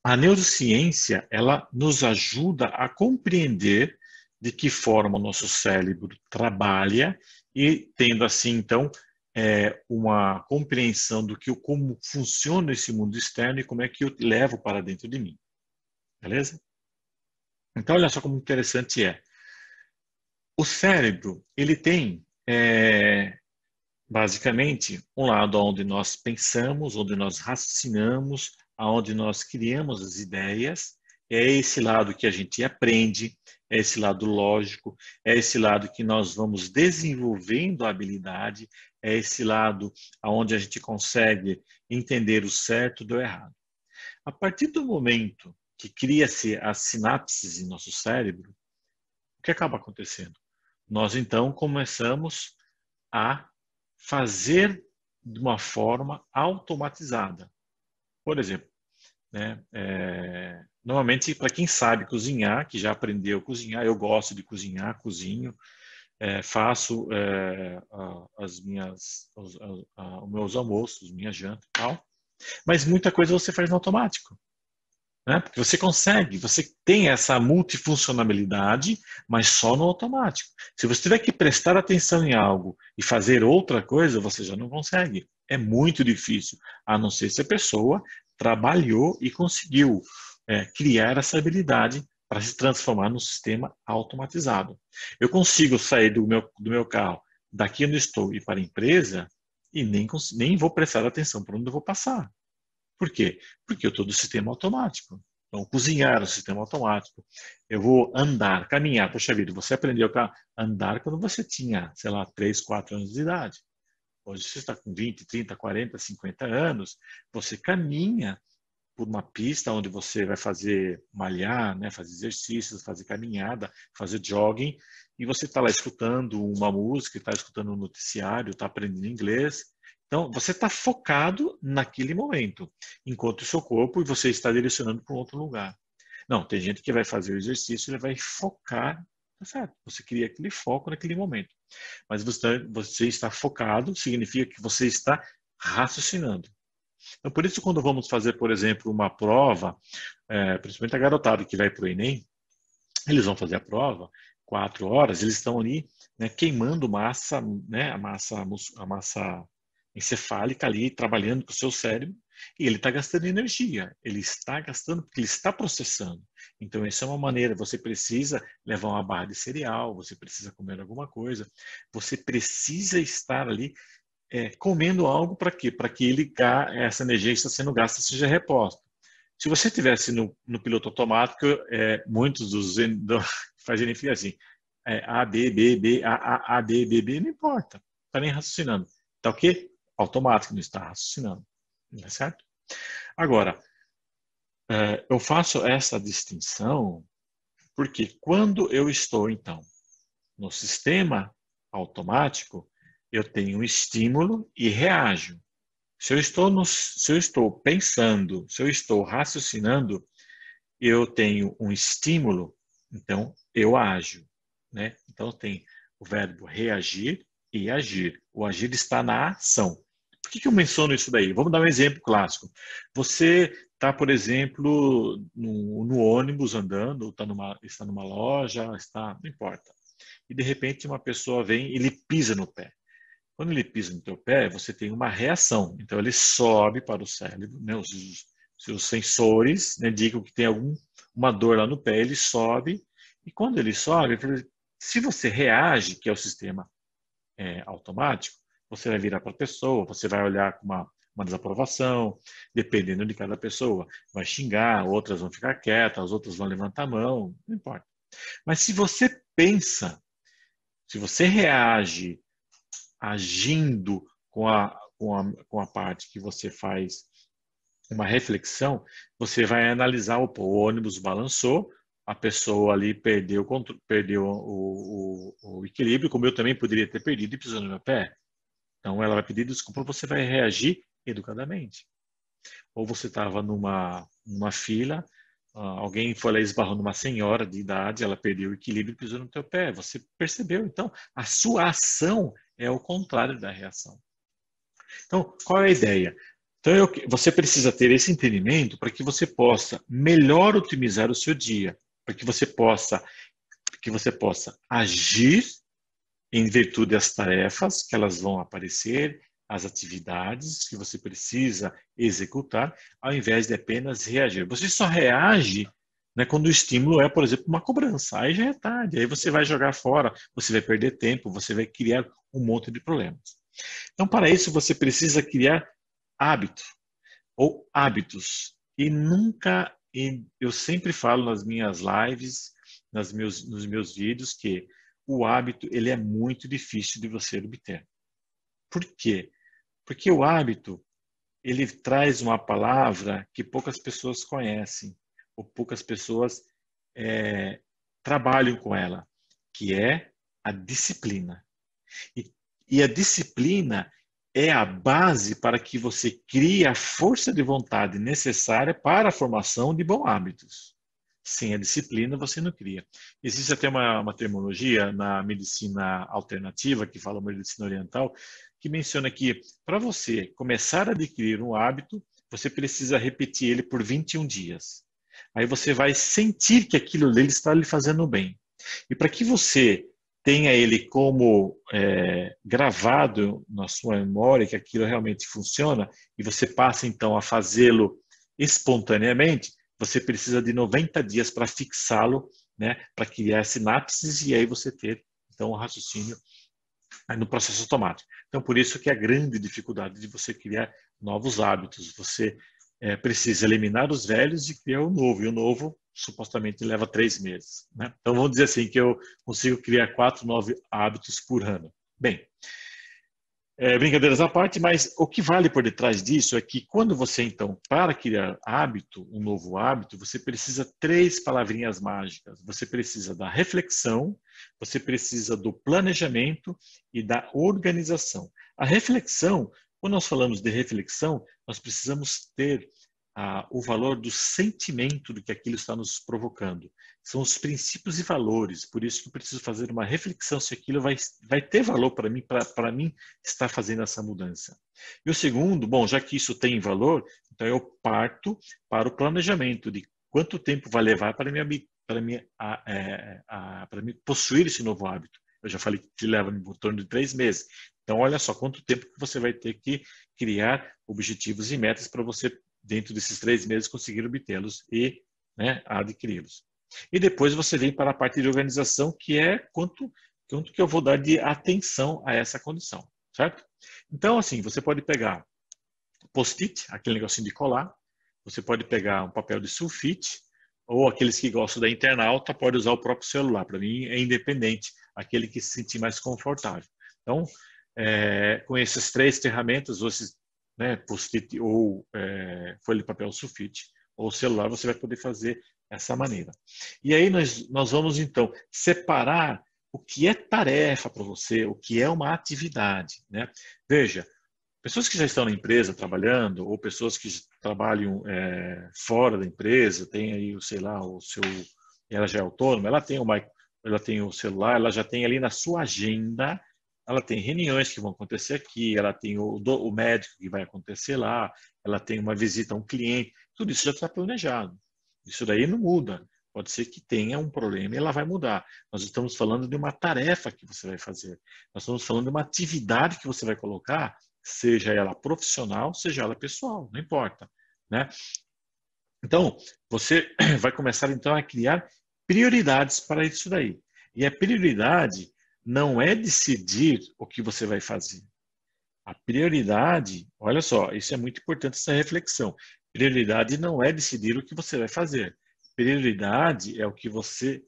A neurociência, ela nos ajuda a compreender de que forma o nosso cérebro trabalha e tendo assim, então, uma compreensão do que como funciona esse mundo externo e como é que eu levo para dentro de mim. Beleza? Então, olha só como interessante é. O cérebro, ele tem, basicamente, um lado onde nós pensamos, onde nós raciocinamos, onde nós criamos as ideias. É esse lado que a gente aprende, é esse lado lógico, é esse lado que nós vamos desenvolvendo a habilidade, é esse lado onde a gente consegue entender o certo do errado. A partir do momento que cria-se as sinapses em nosso cérebro, o que acaba acontecendo? Nós então começamos a fazer de uma forma automatizada. Por exemplo, né, normalmente para quem sabe cozinhar, que já aprendeu a cozinhar, eu gosto de cozinhar, cozinho, faço as minhas, os meus almoços, minha janta e tal, mas muita coisa você faz no automático. Né? Porque você consegue, você tem essa multifuncionalidade, mas só no automático. Se você tiver que prestar atenção em algo e fazer outra coisa, você já não consegue. É muito difícil, a não ser se a pessoa trabalhou e conseguiu criar essa habilidade para se transformar num sistema automatizado. Eu consigo sair do meu carro daqui onde estou e para a empresa e nem vou prestar atenção por onde eu vou passar. Por quê? Porque eu estou do sistema automático. Então, cozinhar é um sistema automático. Eu vou andar, caminhar. Poxa vida, você aprendeu a andar quando você tinha, sei lá, 3, 4 anos de idade. Hoje você está com 20, 30, 40, 50 anos, você caminha por uma pista onde você vai fazer malhar, né, fazer exercícios, fazer caminhada, fazer jogging, e você está lá escutando uma música, está escutando um noticiário, está aprendendo inglês. Então, você está focado naquele momento, enquanto o seu corpo e você está direcionando para um outro lugar. Não, tem gente que vai fazer o exercício, ele vai focar, tá certo? Você cria aquele foco naquele momento. Mas você está focado, significa que você está raciocinando. Então, por isso, quando vamos fazer, por exemplo, uma prova, principalmente a garotada que vai para o Enem, eles vão fazer a prova, 4 horas, eles estão ali, né, queimando massa, né, a massa encefálica ali, trabalhando com o seu cérebro, e ele está gastando energia, ele está gastando porque ele está processando. Então, essa é uma maneira, você precisa levar uma barra de cereal, você precisa comer alguma coisa, você precisa estar ali comendo algo para quê? Para que essa energia que está sendo gasta seja reposta. Se você tivesse no piloto automático, muitos fazem assim, A, B, B, B, A, B, B, B, não importa, está nem raciocinando. Está o quê? Automático, não está raciocinando. Não é certo? Agora, eu faço essa distinção porque quando eu estou, então, no sistema automático, eu tenho um estímulo e reajo. Se eu estou pensando, se eu estou raciocinando, eu tenho um estímulo, então eu ajo, né? Então tem o verbo reagir e agir. O agir está na ação. Por que eu menciono isso daí? Vamos dar um exemplo clássico. Você está, por exemplo, no ônibus andando, está numa loja, não importa. E de repente uma pessoa vem e lhe pisa no pé. Quando ele pisa no teu pé, você tem uma reação. Então, ele sobe para o cérebro, né? Os seus sensores, né, indicam que tem uma dor lá no pé, ele sobe. E quando ele sobe, se você reage, que é o sistema automático, você vai virar para a pessoa, você vai olhar com uma desaprovação, dependendo de cada pessoa. Vai xingar, outras vão ficar quietas, as outras vão levantar a mão, não importa. Mas se você pensa, se você reage agindo com a parte que você faz uma reflexão, você vai analisar, o ônibus balançou, a pessoa ali perdeu o equilíbrio, como eu também poderia ter perdido e pisou no meu pé. Então ela vai pedir desculpa, você vai reagir educadamente. Ou você estava numa fila, alguém foi lá e esbarrou numa senhora de idade, ela perdeu o equilíbrio e pisou no teu pé. Você percebeu? Então, a sua ação é o contrário da reação. Então, qual é a ideia? Então, você precisa ter esse entendimento para que você possa melhor otimizar o seu dia, para que você possa agir em virtude das tarefas que elas vão aparecer, as atividades que você precisa executar, ao invés de apenas reagir. Você só reage, né, quando o estímulo é, por exemplo, uma cobrança. Aí já é tarde, aí você vai jogar fora, você vai perder tempo, você vai criar um monte de problemas. Então, para isso, você precisa criar hábito ou hábitos. E nunca, eu sempre falo nas minhas lives, nos meus vídeos, que o hábito ele é muito difícil de você obter. Por quê? Porque o hábito ele traz uma palavra que poucas pessoas conhecem, ou poucas pessoas trabalham com ela, que é a disciplina. E a disciplina é a base para que você crie a força de vontade necessária para a formação de bons hábitos. Sem a disciplina, você não cria. Existe até uma terminologia na medicina alternativa, que fala medicina oriental, que menciona que para você começar a adquirir um hábito, você precisa repetir ele por 21 dias. Aí você vai sentir que aquilo dele está lhe fazendo bem. E para que você tenha ele como gravado na sua memória, que aquilo realmente funciona, e você passa então a fazê-lo espontaneamente, você precisa de 90 dias para fixá-lo, né, para criar sinapses e aí você ter então o raciocínio no processo automático. Então, por isso que é a grande dificuldade de você criar novos hábitos. Você precisa eliminar os velhos e criar o novo. E o novo, supostamente, leva 3 meses. Né? Então, vamos dizer assim, que eu consigo criar 4 novos hábitos por ano. Bem, brincadeiras à parte, mas o que vale por detrás disso é que quando você, então, para criar hábito, um novo hábito, você precisa 3 palavrinhas mágicas. Você precisa da reflexão, você precisa do planejamento e da organização. A reflexão, quando nós falamos de reflexão, nós precisamos ter o valor do sentimento do que aquilo está nos provocando. São os princípios e valores, por isso que eu preciso fazer uma reflexão se aquilo vai ter valor para mim estar fazendo essa mudança. E o segundo, bom, já que isso tem valor, então eu parto para o planejamento de quanto tempo vai levar para mim possuir esse novo hábito. Eu já falei que leva em torno de 3 meses. Então, olha só quanto tempo que você vai ter que criar objetivos e metas para você, dentro desses 3 meses, conseguir obtê-los e, né, adquiri-los. E depois você vem para a parte de organização, que é quanto que eu vou dar de atenção a essa condição, certo? Então, assim, você pode pegar post-it, aquele negocinho de colar, você pode pegar um papel de sulfite, ou aqueles que gostam da internauta, pode usar o próprio celular. Para mim, é independente, aquele que se sentir mais confortável. Então, com essas 3 ferramentas, ou esses, né, post-it ou folha de papel sulfite, ou celular, você vai poder fazer dessa maneira. E aí nós vamos, então, separar o que é tarefa para você, o que é uma atividade, né? Veja, pessoas que já estão na empresa trabalhando, ou pessoas que trabalham fora da empresa, tem aí, sei lá, ela já é autônoma, ela tem o celular, ela já tem ali na sua agenda, ela tem reuniões que vão acontecer aqui, ela tem o médico que vai acontecer lá, ela tem uma visita a um cliente, tudo isso já está planejado. Isso daí não muda. Pode ser que tenha um problema e ela vai mudar. Nós estamos falando de uma tarefa que você vai fazer. Nós estamos falando de uma atividade que você vai colocar, seja ela profissional, seja ela pessoal, não importa, né? Então, você vai começar então a criar prioridades para isso daí. E a prioridade não é decidir o que você vai fazer. A prioridade, olha só, isso é muito importante, essa reflexão. Prioridade não é decidir o que você vai fazer. Prioridade é o que você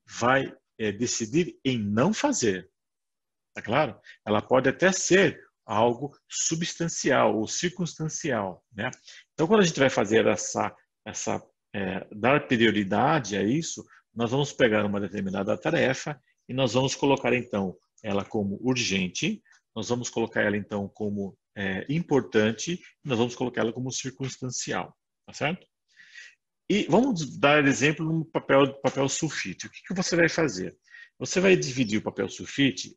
vai decidir em não fazer. Tá claro? Ela pode até ser algo substancial ou circunstancial, né? Então, quando a gente vai fazer dar prioridade a isso, nós vamos pegar uma determinada tarefa e nós vamos colocar, então, ela como urgente, nós vamos colocar ela, então, como importante, e nós vamos colocar ela como circunstancial, tá certo? E vamos dar exemplo no papel sulfite. O que você vai fazer? Você vai dividir o papel sulfite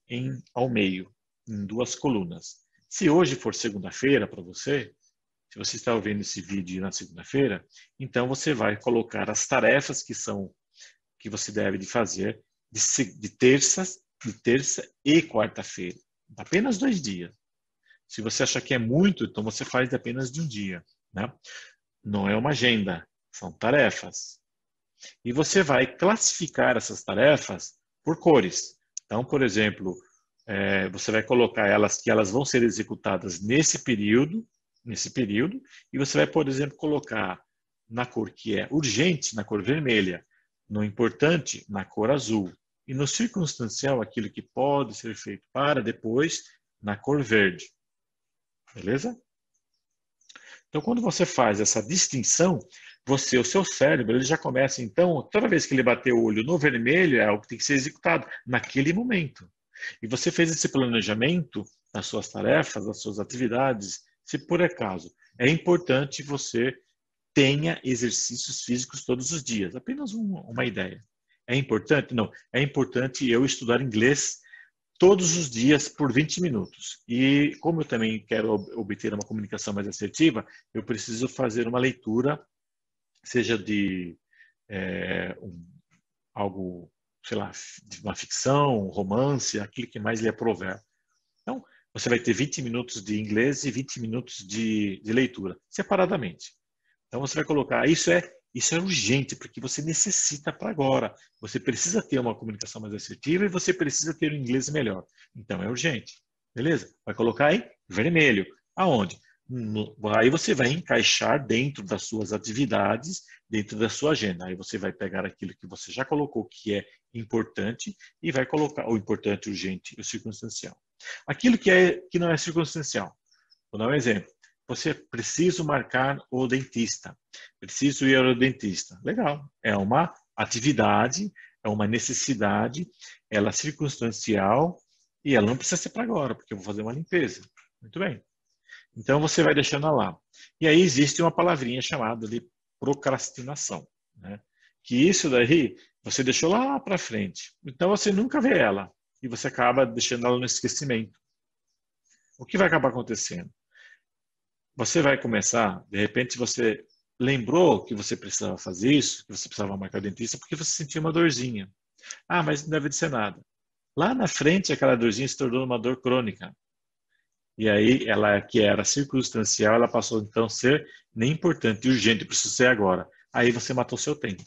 ao meio, em 2 colunas. Se hoje for segunda-feira para você, se você está ouvindo esse vídeo na segunda-feira, então você vai colocar as tarefas que você deve de fazer de terça e quarta-feira. Apenas 2 dias. Se você achar que é muito, então você faz de apenas de um dia, né? Não é uma agenda, são tarefas. E você vai classificar essas tarefas por cores. Então, por exemplo, você vai colocar elas que elas vão ser executadas nesse período, e você vai, por exemplo, colocar na cor que é urgente, na cor vermelha, no importante, na cor azul, e no circunstancial, aquilo que pode ser feito para depois, na cor verde. Beleza? Então, quando você faz essa distinção, o seu cérebro, ele já começa, então, toda vez que ele bater o olho no vermelho, é algo que tem que ser executado naquele momento. E você fez esse planejamento das suas tarefas, das suas atividades, se por acaso é importante você tenha exercícios físicos todos os dias. Apenas uma ideia. É importante? Não. É importante eu estudar inglês todos os dias por 20 minutos. E como eu também quero obter uma comunicação mais assertiva, eu preciso fazer uma leitura, seja de algo, sei lá, de uma ficção, um romance, aquilo que mais lhe aprover. Então, você vai ter 20 minutos de inglês e 20 minutos de leitura, separadamente. Então, você vai colocar, isso é urgente, porque você necessita para agora. Você precisa ter uma comunicação mais assertiva e você precisa ter um inglês melhor. Então, é urgente. Beleza? Vai colocar aí vermelho. Aonde? Aí você vai encaixar dentro das suas atividades, dentro da sua agenda. Aí você vai pegar aquilo que você já colocou que é importante e vai colocar o importante, urgente e o circunstancial. Aquilo que não é circunstancial. Vou dar um exemplo. Você precisa marcar o dentista. Preciso ir ao dentista. Legal. É uma atividade, é uma necessidade, ela é circunstancial e ela não precisa ser para agora, porque eu vou fazer uma limpeza. Muito bem. Então você vai deixando lá. E aí existe uma palavrinha chamada de procrastinação, né? Que isso daí você deixou lá para frente. Então você nunca vê ela e você acaba deixando ela no esquecimento. O que vai acabar acontecendo? Você vai começar, de repente você lembrou que você precisava fazer isso, que você precisava marcar o dentista, porque você sentiu uma dorzinha. Ah, mas não deve ser nada. Lá na frente, aquela dorzinha se tornou uma dor crônica. E aí, ela que era circunstancial, ela passou então a ser nem importante e urgente, precisa ser agora. Aí você matou seu tempo.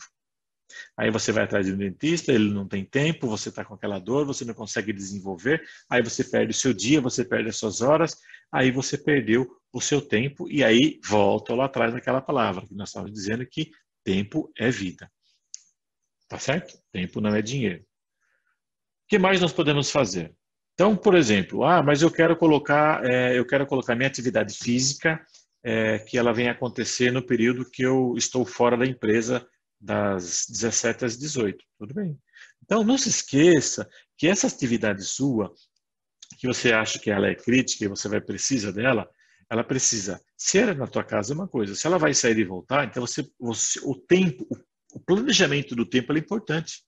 Aí você vai atrás de um dentista, ele não tem tempo, você está com aquela dor, você não consegue desenvolver, aí você perde o seu dia, você perde as suas horas, aí você perdeu o seu tempo e aí volta lá atrás daquela palavra que nós estávamos dizendo que tempo é vida. Tá certo? Tempo não é dinheiro. O que mais nós podemos fazer? Então, por exemplo, mas eu quero colocar minha atividade física, que ela venha acontecer no período que eu estou fora da empresa, das 17 às 18. Tudo bem. Então, não se esqueça que essa atividade sua, que você acha que ela é crítica e você vai precisar dela, ela precisa ser na tua casa uma coisa. Se ela vai sair e voltar, então o tempo, o planejamento do tempo é importante.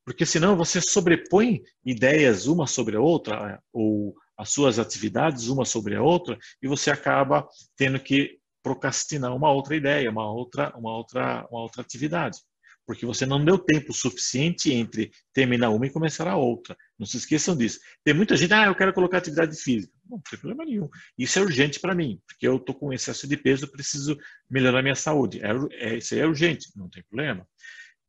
Porque senão você sobrepõe ideias uma sobre a outra, ou as suas atividades uma sobre a outra, e você acaba tendo que procrastinar uma outra ideia, uma outra atividade. Porque você não deu tempo suficiente entre terminar uma e começar a outra. Não se esqueçam disso. Tem muita gente, eu quero colocar atividade física. Não tem problema nenhum. Isso é urgente para mim, porque eu estou com excesso de peso, preciso melhorar minha saúde. Isso aí é urgente, não tem problema.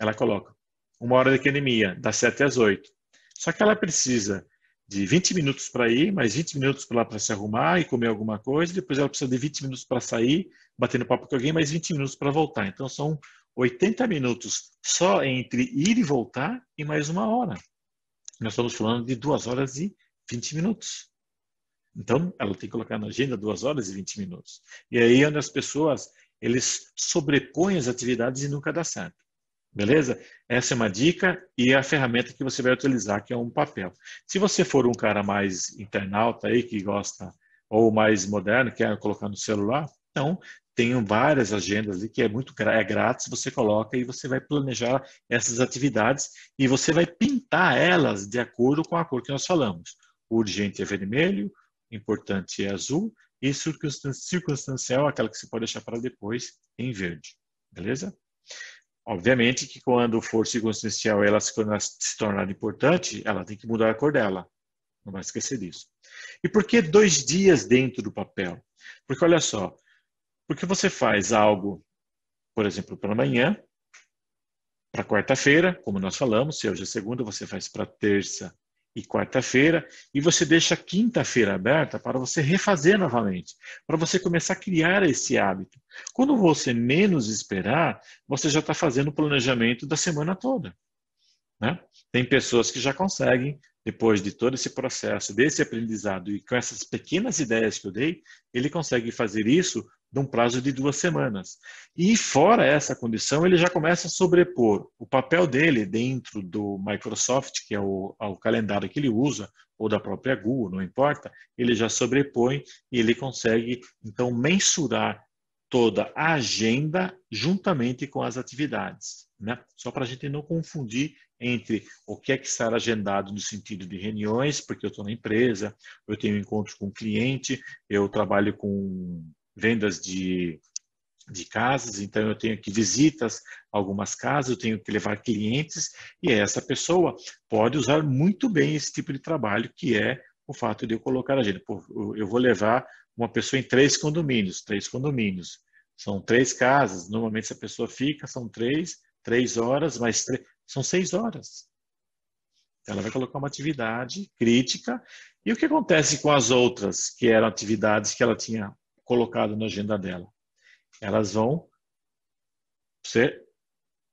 Ela coloca 1 hora de academia, das 7 às 8. Só que ela precisa de 20 minutos para ir, mais 20 minutos para se arrumar e comer alguma coisa, depois ela precisa de 20 minutos para sair, batendo papo com alguém, mais 20 minutos para voltar. Então são 80 minutos só entre ir e voltar e mais 1 hora. Nós estamos falando de 2 horas e 20 minutos. Então, ela tem que colocar na agenda 2 horas e 20 minutos. E aí, onde as pessoas, eles sobrepõem as atividades e nunca dá certo. Beleza? Essa é uma dica e é a ferramenta que você vai utilizar, que é um papel. Se você for um cara mais internauta aí, que gosta, ou mais moderno, quer colocar no celular, então, tem várias agendas ali que é grátis, você coloca e você vai planejar essas atividades e você vai pintar elas de acordo com a cor que nós falamos. O urgente é vermelho, o importante é azul e circunstancial, aquela que você pode deixar para depois, em verde. Beleza? Obviamente que quando for circunstancial, quando ela se tornar importante, ela tem que mudar a cor dela. Não vai esquecer disso. E por que 2 dias dentro do papel? Porque olha só, porque você faz algo, por exemplo, para amanhã, para quarta-feira, como nós falamos, se hoje é segunda, você faz para terça e quarta-feira, e você deixa a quinta-feira aberta para você refazer novamente, para você começar a criar esse hábito. Quando você menos esperar, você já está fazendo o planejamento da semana toda. Né? Tem pessoas que já conseguem, depois de todo esse processo, desse aprendizado e com essas pequenas ideias que eu dei, ele consegue fazer isso num prazo de 2 semanas. E fora essa condição, ele já começa a sobrepor o papel dele dentro do Microsoft, que é o calendário que ele usa, ou da própria Google, não importa, ele já sobrepõe e ele consegue, então, mensurar toda a agenda juntamente com as atividades. Né? Só para a gente não confundir entre o que é que será agendado no sentido de reuniões, porque eu estou na empresa, eu tenho encontros com o cliente, eu trabalho com vendas de casas, então eu tenho aqui visitas a algumas casas, eu tenho que levar clientes, e essa pessoa pode usar muito bem esse tipo de trabalho, que é o fato de eu colocar a agenda. Pô, eu vou levar uma pessoa em 3 condomínios, são 3 casas, normalmente essa pessoa fica, são 3 horas, mais 3, são 6 horas. Ela vai colocar uma atividade crítica. E o que acontece com as outras, que eram atividades que ela tinha colocado na agenda dela? Elas vão ser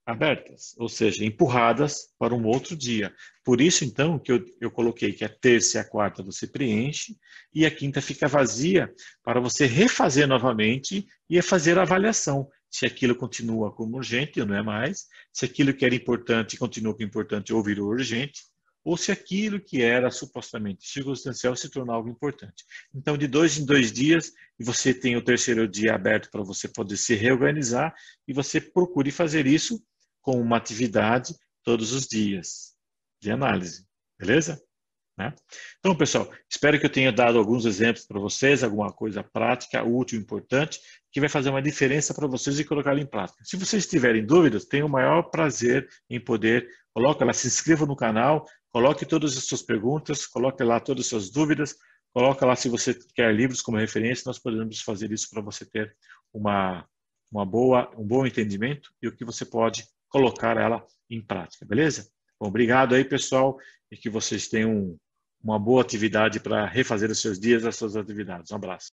abertas, ou seja, empurradas para um outro dia. Por isso, então, que eu coloquei que a terça e a quarta você preenche e a quinta fica vazia para você refazer novamente e fazer a avaliação. Se aquilo continua como urgente ou não é mais, se aquilo que era importante continua como importante ou virou urgente, ou se aquilo que era supostamente circunstancial se tornou algo importante. Então, de 2 em 2 dias, e você tem o terceiro dia aberto para você poder se reorganizar, e você procure fazer isso com uma atividade todos os dias de análise, beleza? Né? Então, pessoal, espero que eu tenha dado alguns exemplos para vocês, alguma coisa prática, útil, importante, que vai fazer uma diferença para vocês e colocá-la em prática. Se vocês tiverem dúvidas, tenho o maior prazer em poder, coloque lá, se inscreva no canal, coloque todas as suas perguntas, coloque lá todas as suas dúvidas, coloque lá se você quer livros como referência, nós podemos fazer isso para você ter um bom entendimento e o que você pode colocar ela em prática, beleza? Bom, obrigado aí, pessoal, e que vocês tenham uma boa atividade para refazer os seus dias, as suas atividades. Um abraço.